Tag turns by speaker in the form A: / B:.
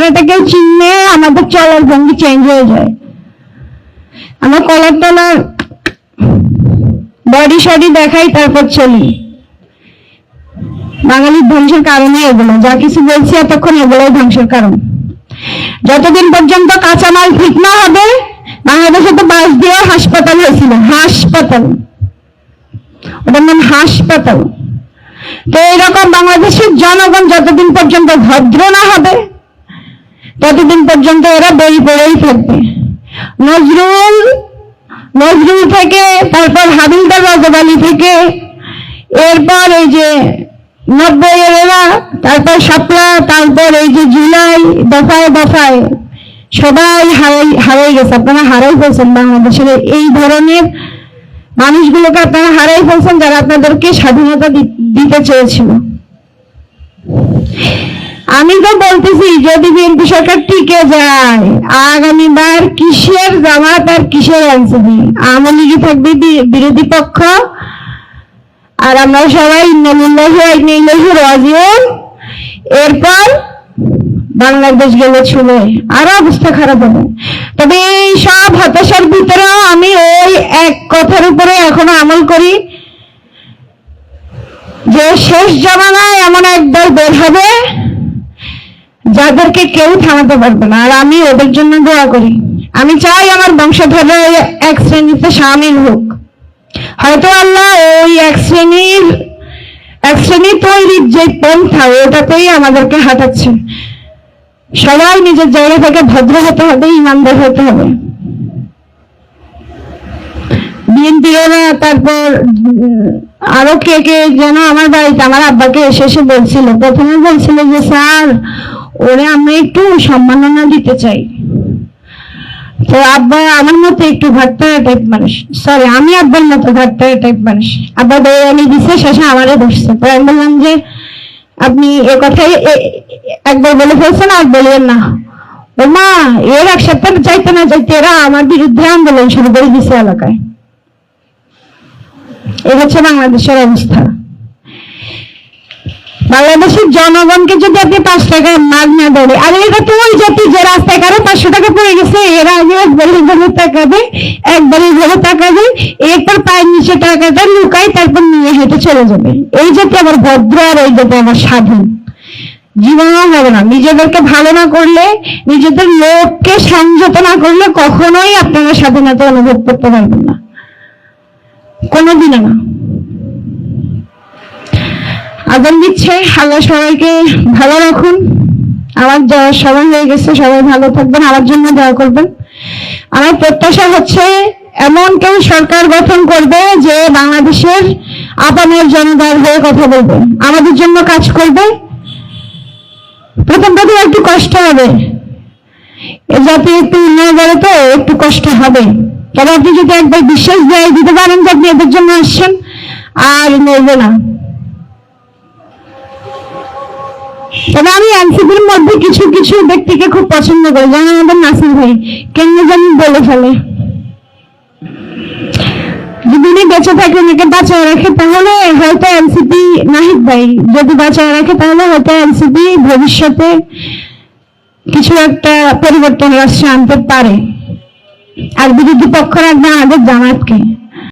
A: চেহারাটাকে চিনলে আমাদের চলার ভঙ্গি চেঞ্জ হয়ে যায়। আমরা কলার টলার বডি শডি দেখাই তারপর চলি। বাঙালির ধ্বংসের কারণই এগুলো, যা কিছু বলছি এতক্ষণ এগুলোই ধ্বংসের কারণ। যতদিন পর্যন্ত কাঁচামাল ঠিক না হবে, বাংলাদেশে তো বাস দিয়ে হাসপাতাল হয়েছিল, হাসপাতাল, ওটার নাম হাসপাতাল। তো এইরকম বাংলাদেশের জনগণ যতদিন পর্যন্ত ভদ্র না হবে ততদিন পর্যন্ত এরা বই পড়েই থাকবে। নজরুল থেকে, তারপর হাবিলদার রজব থেকে, এরপর এই যে 90-এর এরা, তারপর শাপলা, তারপর এই যে জুলাই, দফায় দফায় সবাই হারাই গেছে। আপনারা হারাই ফেলছেন বাংলাদেশের এই ধরনের মানুষগুলোকে, আপনারা হারাই ফেলছেন যারা আপনাদেরকে স্বাধীনতা দিতে চেয়েছিল। আমি তো বলতেছি যদি বিএনপি সরকার টিকে যায়, আগামীবার কিসের জামাত আর কিসের এনসিপি, আওয়ামী লীগই থাকবে বিরোধী পক্ষ, আর আমরা সবাই রাজিউন। এরপর বাংলাদেশ গেলে ছুলে আরো অবস্থা খারাপ হবে। তবে এই সব হতাশার ভিতরেও আমি ওই এক কথার উপরে এখনো আমল করি যে শেষ জামানায় এমন একদল বের হবে যাদেরকে কেউ থামাতে পারবে না, আর আমি ওদের জন্য দোয়া করি। আমি চাই আমার বংশধররা এক শ্রেণীতে সামিল হোক। হয়তো আল্লাহ ওই এক শ্রেণী তৈরির যে পন্থা, ওটাতেই আমাদেরকে হাঁটাচ্ছে। সবাই নিজের জায়গা থেকে ভদ্র হতে হবে, ইমানদার হতে হবে। বিএনপিরা, তারপর আরো কে কে যেন আমার বাড়িতে আমার আব্বাকে এসে বলছিল, প্রথমে বলছিল যে স্যার ওরে আমরা একটু সম্মাননা দিতে চাই। তো আব্বা আমার মতো একটু ঘাটতারা টাইপ মানুষ, সরি আমি আব্বার মতো ঘাটতারা টাইপ মানুষ। আব্বা দৌড়ানি দিচ্ছে, শেষে আমারে বসছে। তো আমি বললাম যে আপনি এ কথাই একবার বলে ফেলছেন, আর বলবেন না। ও মা, এর এক সপ্তাহ চাইতে না চাইতে এরা আমার বিরুদ্ধে আন্দোলন শুরু করে দিচ্ছে এলাকায়। এ হচ্ছে বাংলাদেশের অবস্থা। বাংলাদেশের জনগণকে যদি আপনি 5 টাকা মাগ না দেবে, আর এটা তো ওই জাতি যে রাস্তায় কারো 500 টাকা পড়ে গেছে, এরা আগে একবারে ভাবে তাকাবে, একবারে ভাবে তাকাবে, এরপর পায়ের নিচে টাকাটা লুকাই, তারপর নিয়ে হেঁটে চলে যাবে। এই জাতি আবার ভদ্র, আর এই জাতি আবার স্বাধীন জীবনও হবে না। নিজেদেরকে ভালো না করলে, নিজেদের লোককে সংযত না করলে কখনোই আপনারা স্বাধীনতা অনুভব করতে পারবেন না, কোনোদিনও না। আজান দিচ্ছে, আল্লাহ সবাইকে ভালো রাখুন। আমার যাওয়ার সময় হয়ে গেছে, সবাই ভালো থাকবেন, আমার জন্য দোয়া করবেন। আমার প্রত্যাশা হচ্ছে এমন কেউ সরকার গঠন করবে যে বাংলাদেশের আপামর জনতার হয়ে কথা বলবে, আমাদের জন্য কাজ করবে। প্রথম একটু কষ্ট হবে, যাতে একটু উন্নয়ন করে, তো একটু কষ্ট হবে। তবে আপনি যদি একবার বিশ্বাস দিতে পারেন যে আপনি এদের জন্য আসছেন, আর নড়বে না। তবে আমি এনসিপির মধ্যে কিছু কিছু ব্যক্তিকে খুব পছন্দ করি, যেমন আমাদের নাসির ভাই কেন জানি বলে ফেলে, যদি উনি বেঁচে থাকে, ওনাকে বাঁচায় রাখে, তাহলে হয়তো এনসিপি, নাহিদ ভাই যদি বাঁচায় রাখে তাহলে হয়তো এনসিপি ভবিষ্যতে কিছু একটা পরিবর্তন রাষ্ট্রে আনতে পারে। আর বিরোধী পক্ষ রাখবে আমাদের জামাতকে।